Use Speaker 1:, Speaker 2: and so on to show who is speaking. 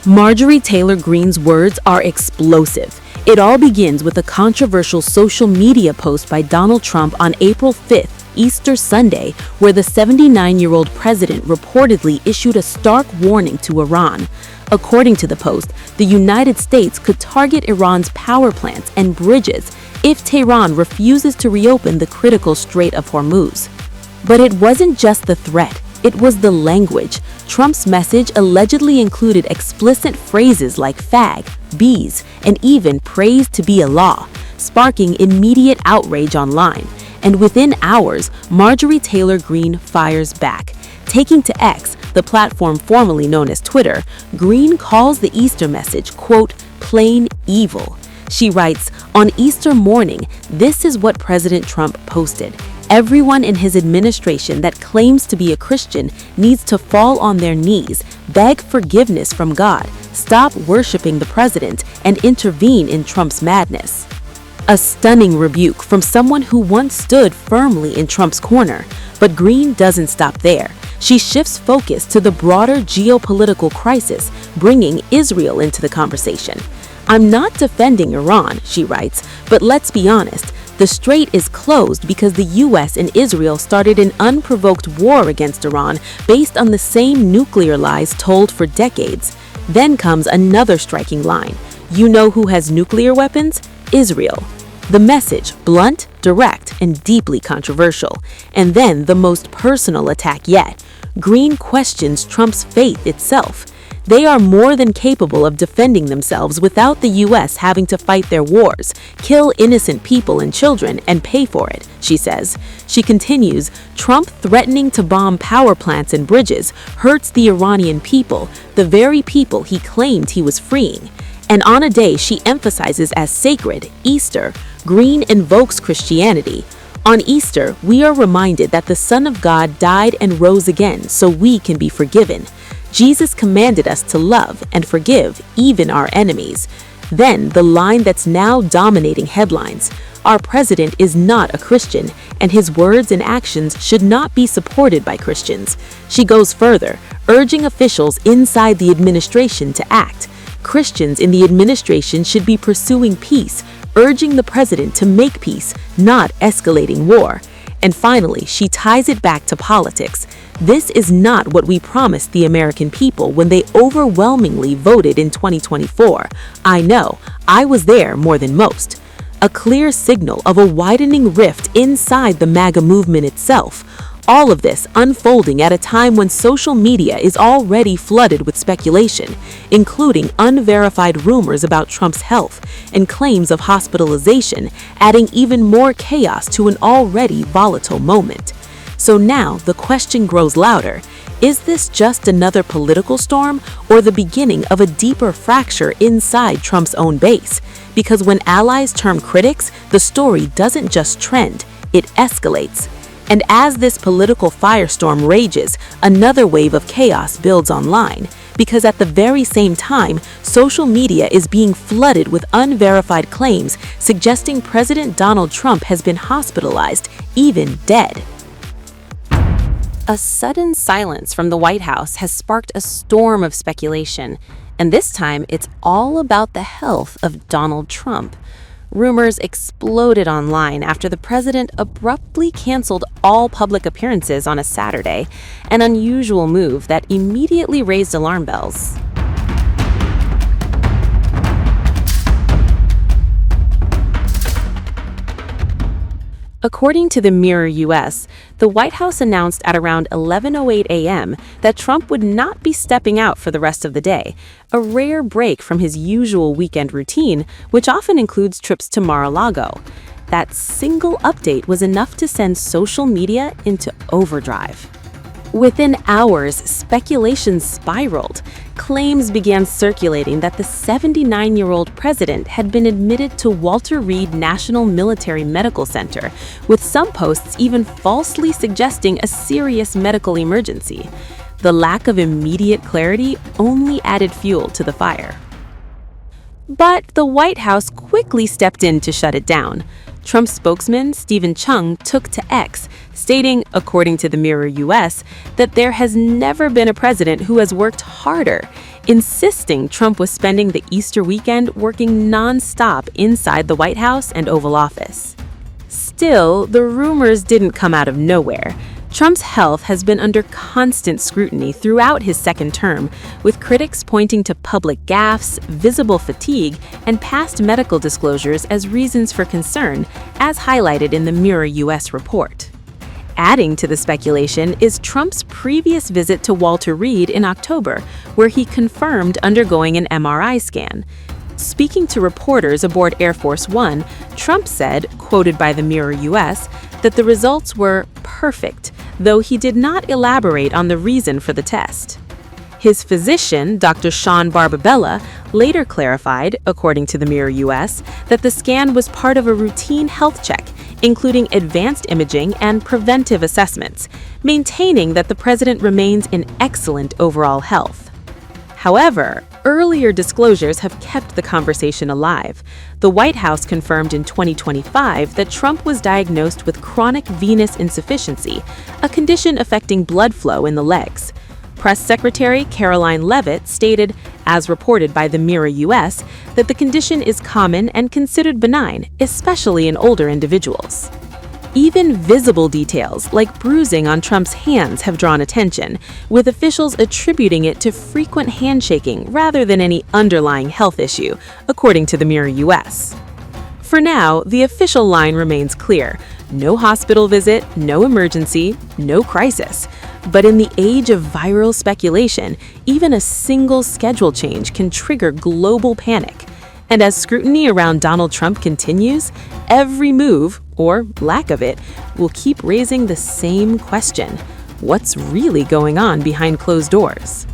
Speaker 1: Marjorie Taylor Greene's words are explosive. It all begins with a controversial social media post by Donald Trump on April 5th, Easter Sunday, where the 79-year-old president reportedly issued a stark warning to Iran. According to the post, the United States could target Iran's power plants and bridges if Tehran refuses to reopen the critical Strait of Hormuz. But it wasn't just the threat, it was the language. Trump's message allegedly included explicit phrases like fag, bees, and even praise to be Allah, sparking immediate outrage online. And within hours, Marjorie Taylor Greene fires back. Taking to X, the platform formerly known as Twitter, Greene calls the Easter message, quote, plain evil. She writes, on Easter morning, this is what President Trump posted. Everyone in his administration that claims to be a Christian needs to fall on their knees, beg forgiveness from God, stop worshiping the president, and intervene in Trump's madness. A stunning rebuke from someone who once stood firmly in Trump's corner. But Greene doesn't stop there. She shifts focus to the broader geopolitical crisis, bringing Israel into the conversation. I'm not defending Iran, she writes, but let's be honest, the strait is closed because the US and Israel started an unprovoked war against Iran based on the same nuclear lies told for decades. Then comes another striking line. You know who has nuclear weapons? Israel. The message, blunt, direct, and deeply controversial. And then the most personal attack yet. Greene questions Trump's faith itself. They are more than capable of defending themselves without the US having to fight their wars, kill innocent people and children, and pay for it, she says. She continues, Trump threatening to bomb power plants and bridges hurts the Iranian people, the very people he claimed he was freeing. And on a day she emphasizes as sacred, Easter, Greene invokes Christianity. On Easter, we are reminded that the Son of God died and rose again so we can be forgiven. Jesus commanded us to love and forgive even our enemies. Then the line that's now dominating headlines. Our president is not a Christian, and his words and actions should not be supported by Christians. She goes further, urging officials inside the administration to act. Christians in the administration should be pursuing peace, urging the president to make peace, not escalating war. And finally, she ties it back to politics. This is not what we promised the American people when they overwhelmingly voted in 2024. I know, I was there more than most. A clear signal of a widening rift inside the Maga movement itself. All of this unfolding at a time when social media is already flooded with speculation, including unverified rumors about Trump's health and claims of hospitalization, adding even more chaos to an already volatile moment. So now the question grows louder. Is this just another political storm or the beginning of a deeper fracture inside Trump's own base? Because when allies turn critics, the story doesn't just trend, it escalates. And as this political firestorm rages, another wave of chaos builds online. Because at the very same time, social media is being flooded with unverified claims suggesting President Donald Trump has been hospitalized, even dead. A sudden silence from the White House has sparked a storm of speculation, and this time it's all about the health of Donald Trump. Rumors exploded online after the president abruptly canceled all public appearances on a Saturday, an unusual move that immediately raised alarm bells. According to the Mirror US, the White House announced at around 11:08 a.m. that Trump would not be stepping out for the rest of the day, a rare break from his usual weekend routine, which often includes trips to Mar-a-Lago. That single update was enough to send social media into overdrive. Within hours, speculation spiraled. Claims began circulating that the 79-year-old president had been admitted to Walter Reed National Military Medical Center, with some posts even falsely suggesting a serious medical emergency. The lack of immediate clarity only added fuel to the fire. But the White House quickly stepped in to shut it down. Trump's spokesman, Stephen Chung, took to X, stating, according to the Mirror US, that there has never been a president who has worked harder. insisting Trump was spending the Easter weekend working non-stop inside the White House and Oval Office. Still, the rumors didn't come out of nowhere. Trump's health has been under constant scrutiny throughout his second term, with critics pointing to public gaffes, visible fatigue, and past medical disclosures as reasons for concern, as highlighted in the Mirror US report. Adding to the speculation is Trump's previous visit to Walter Reed in October, where he confirmed undergoing an MRI scan. Speaking to reporters aboard Air Force One, Trump said, quoted by the Mirror US, that the results were perfect, though he did not elaborate on the reason for the test. His physician, Dr. Sean Barbabella, later clarified, according to the Mirror US, that the scan was part of a routine health check, including advanced imaging and preventive assessments, maintaining that the president remains in excellent overall health. However, earlier disclosures have kept the conversation alive. The White House confirmed in 2025 that Trump was diagnosed with chronic venous insufficiency, a condition affecting blood flow in the legs. Press Secretary Caroline Leavitt stated, as reported by the Mirror US, that the condition is common and considered benign, especially in older individuals. Even visible details like bruising on Trump's hands have drawn attention, with officials attributing it to frequent handshaking rather than any underlying health issue, according to the Mirror US. For now, the official line remains clear: no hospital visit, no emergency, no crisis. But in the age of viral speculation, even a single schedule change can trigger global panic. And as scrutiny around Donald Trump continues, every move, or lack of it, will keep raising the same question: what's really going on behind closed doors?